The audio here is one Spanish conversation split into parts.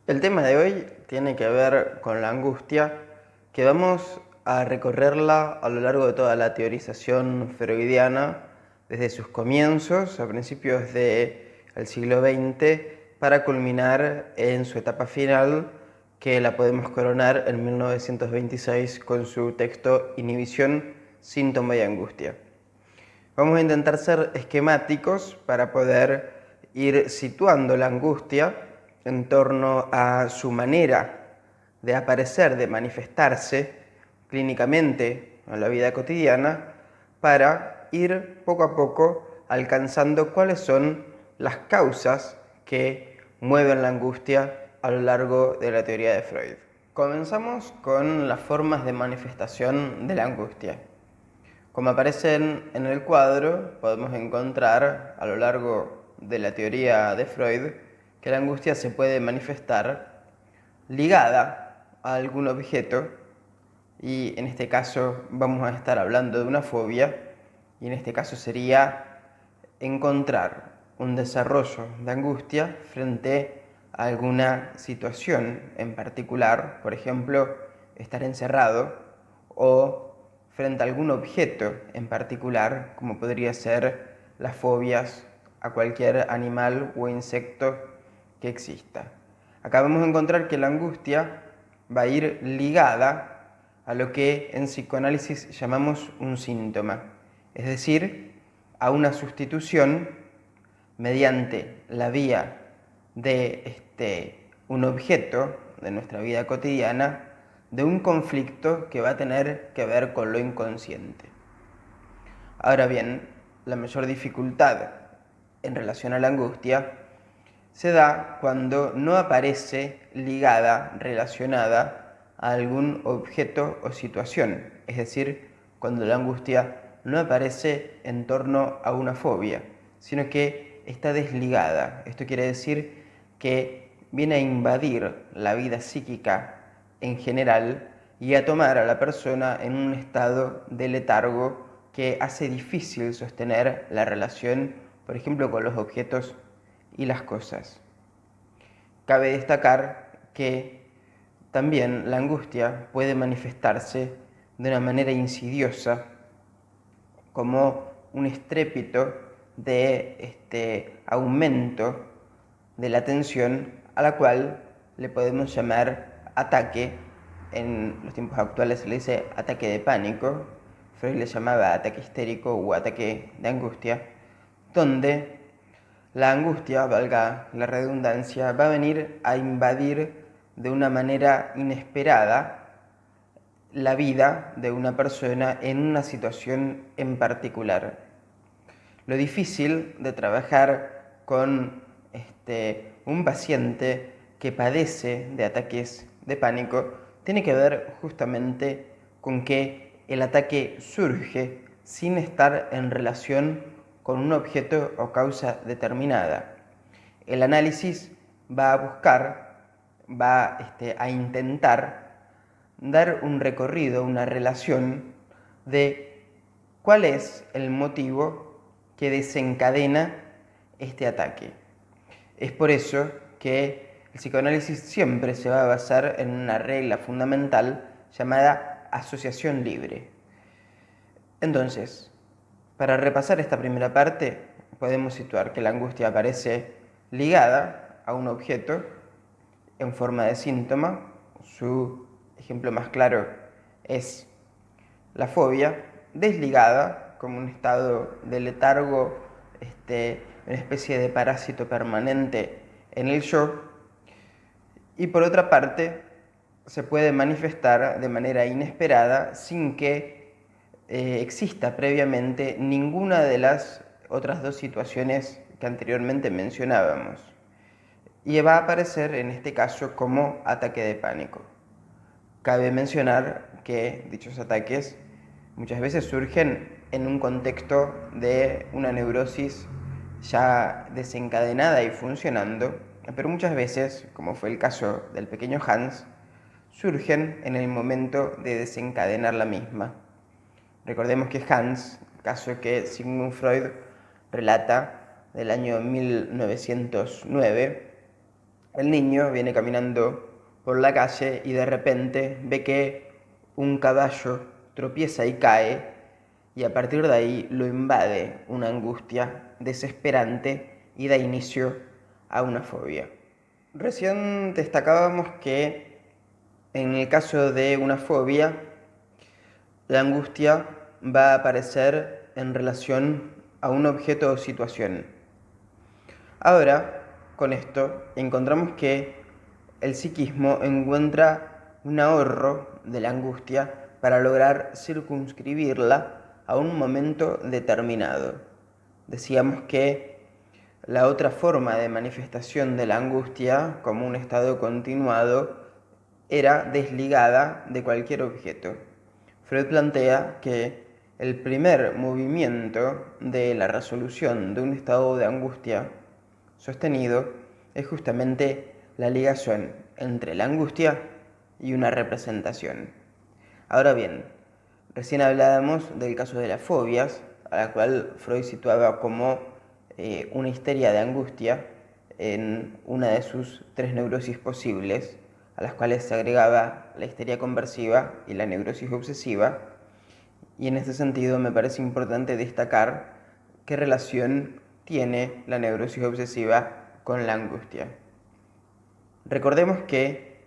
El tema de hoy tiene que ver con la angustia, que vamos a recorrerla a lo largo de toda la teorización freudiana, desde sus comienzos, a principios del siglo XX, para culminar en su etapa final, que la podemos coronar en 1926 con su texto Inhibición, síntoma y angustia. Vamos a intentar ser esquemáticos para poder ir situando la angustia en torno a su manera de aparecer, de manifestarse clínicamente en la vida cotidiana, para ir poco a poco alcanzando cuáles son las causas que mueven la angustia a lo largo de la teoría de Freud. Comenzamos con las formas de manifestación de la angustia. Como aparecen en el cuadro, podemos encontrar a lo largo de la teoría de Freud que la angustia se puede manifestar ligada a algún objeto, y en este caso vamos a estar hablando de una fobia, y en este caso sería encontrar un desarrollo de angustia frente a alguna situación en particular, por ejemplo, estar encerrado, o frente a algún objeto en particular, como podría ser las fobias a cualquier animal o insecto que exista. Acá vamos a encontrar que la angustia va a ir ligada a lo que en psicoanálisis llamamos un síntoma, es decir, a una sustitución mediante la vía de un objeto de nuestra vida cotidiana, de un conflicto que va a tener que ver con lo inconsciente. Ahora bien, la mayor dificultad en relación a la angustia se da cuando no aparece ligada, relacionada a algún objeto o situación, es decir, cuando la angustia no aparece en torno a una fobia, sino que está desligada. Esto quiere decir que viene a invadir la vida psíquica en general y a tomar a la persona en un estado de letargo que hace difícil sostener la relación, por ejemplo, con los objetos y las cosas. Cabe destacar que también la angustia puede manifestarse de una manera insidiosa, como un estrépito de aumento de la tensión, a la cual le podemos llamar ataque. En los tiempos actuales se le dice ataque de pánico. Freud le llamaba ataque histérico o ataque de angustia, donde la angustia, valga la redundancia, va a venir a invadir de una manera inesperada la vida de una persona en una situación en particular. Lo difícil de trabajar con un paciente que padece de ataques de pánico tiene que ver justamente con que el ataque surge sin estar en relación con un objeto o causa determinada. El análisis va a buscar, a intentar dar un recorrido, una relación de cuál es el motivo que desencadena este ataque. Es por eso que el psicoanálisis siempre se va a basar en una regla fundamental llamada asociación libre. Entonces, para repasar esta primera parte, podemos situar que la angustia aparece ligada a un objeto en forma de síntoma. Su ejemplo más claro es la fobia, desligada como un estado de letargo, una especie de parásito permanente en el yo. Y por otra parte, se puede manifestar de manera inesperada sin que exista previamente ninguna de las otras dos situaciones que anteriormente mencionábamos. Y va a aparecer en este caso como ataque de pánico. Cabe mencionar que dichos ataques muchas veces surgen en un contexto de una neurosis ya desencadenada y funcionando, pero muchas veces, como fue el caso del pequeño Hans, surgen en el momento de desencadenar la misma. Recordemos que Hans, caso que Sigmund Freud relata del año 1909, El niño viene caminando por la calle y de repente ve que un caballo tropieza y cae, y a partir de ahí lo invade una angustia desesperante y da inicio a una fobia. Recién destacábamos que en el caso de una fobia, la angustia va a aparecer en relación a un objeto o situación. Ahora, con esto, encontramos que el psiquismo encuentra un ahorro de la angustia para lograr circunscribirla a un momento determinado. Decíamos que la otra forma de manifestación de la angustia, como un estado continuado, era desligada de cualquier objeto. Freud plantea que el primer movimiento de la resolución de un estado de angustia sostenido es justamente la ligación entre la angustia y una representación. Ahora bien, recién hablábamos del caso de las fobias, a la cual Freud situaba como una histeria de angustia en una de sus 3 neurosis posibles, a las cuales se agregaba la histeria conversiva y la neurosis obsesiva. Y en este sentido me parece importante destacar qué relación tiene la neurosis obsesiva con la angustia. Recordemos que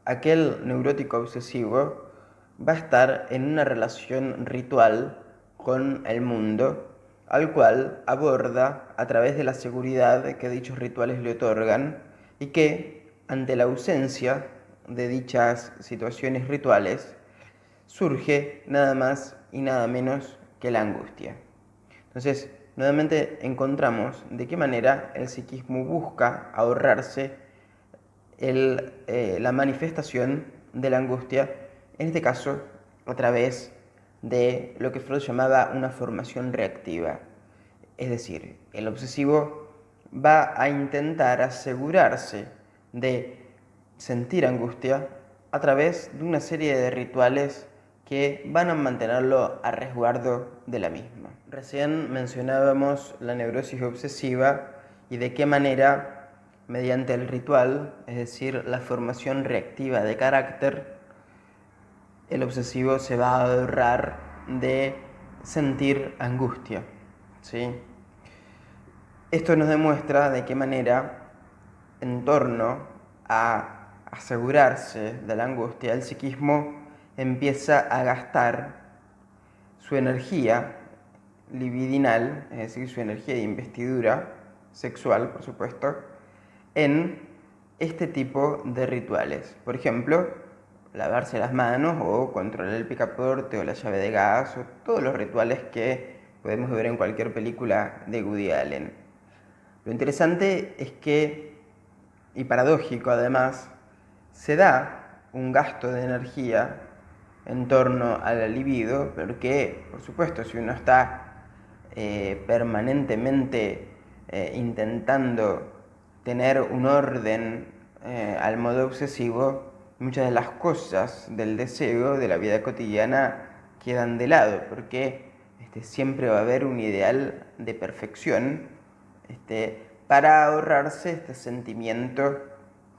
aquel neurótico obsesivo va a estar en una relación ritual con el mundo, al cual aborda a través de la seguridad que dichos rituales le otorgan, y que, ante la ausencia de dichas situaciones rituales, surge nada más y nada menos que la angustia. Entonces, nuevamente encontramos de qué manera el psiquismo busca ahorrarse la manifestación de la angustia, en este caso a través de lo que Freud llamaba una formación reactiva. Es decir, el obsesivo va a intentar asegurarse de sentir angustia a través de una serie de rituales que van a mantenerlo a resguardo de la misma. Recién mencionábamos la neurosis obsesiva y de qué manera, mediante el ritual, es decir, la formación reactiva de carácter, el obsesivo se va a ahorrar de sentir angustia, ¿sí? Esto nos demuestra de qué manera, en torno a asegurarse de la angustia, el psiquismo empieza a gastar su energía libidinal, es decir, su energía de investidura sexual, por supuesto, en este tipo de rituales. Por ejemplo, lavarse las manos o controlar el picaporte o la llave de gas o todos los rituales que podemos ver en cualquier película de Woody Allen. Lo interesante es que, y paradójico además, se da un gasto de energía en torno a la libido, porque, por supuesto, si uno está permanentemente intentando tener un orden al modo obsesivo, muchas de las cosas del deseo de la vida cotidiana quedan de lado, porque siempre va a haber un ideal de perfección para ahorrarse este sentimiento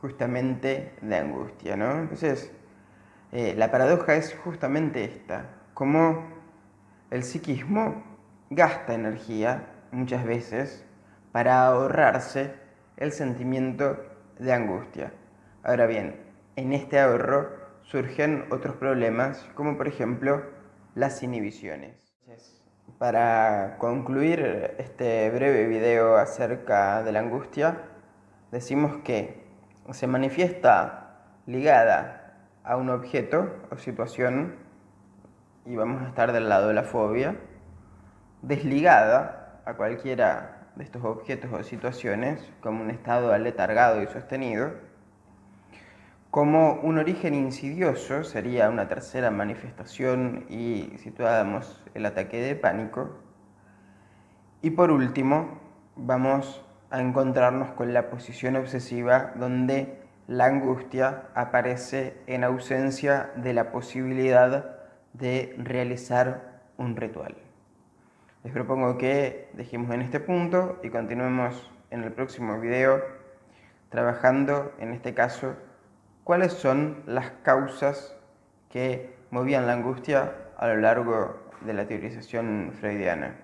justamente de angustia, ¿no? Entonces, la paradoja es justamente esta, cómo el psiquismo gasta energía muchas veces para ahorrarse el sentimiento de angustia. Ahora bien, en este ahorro surgen otros problemas, como por ejemplo las inhibiciones. Para concluir este breve video acerca de la angustia, decimos que se manifiesta ligada a un objeto o situación, y vamos a estar del lado de la fobia, desligada a cualquiera de estos objetos o situaciones, como un estado aletargado y sostenido. Como un origen insidioso sería una tercera manifestación y situábamos el ataque de pánico. Y por último, vamos a encontrarnos con la posición obsesiva, donde la angustia aparece en ausencia de la posibilidad de realizar un ritual. Les propongo que dejemos en este punto y continuemos en el próximo video trabajando, en este caso, cuáles son las causas que movían la angustia a lo largo de la teorización freudiana.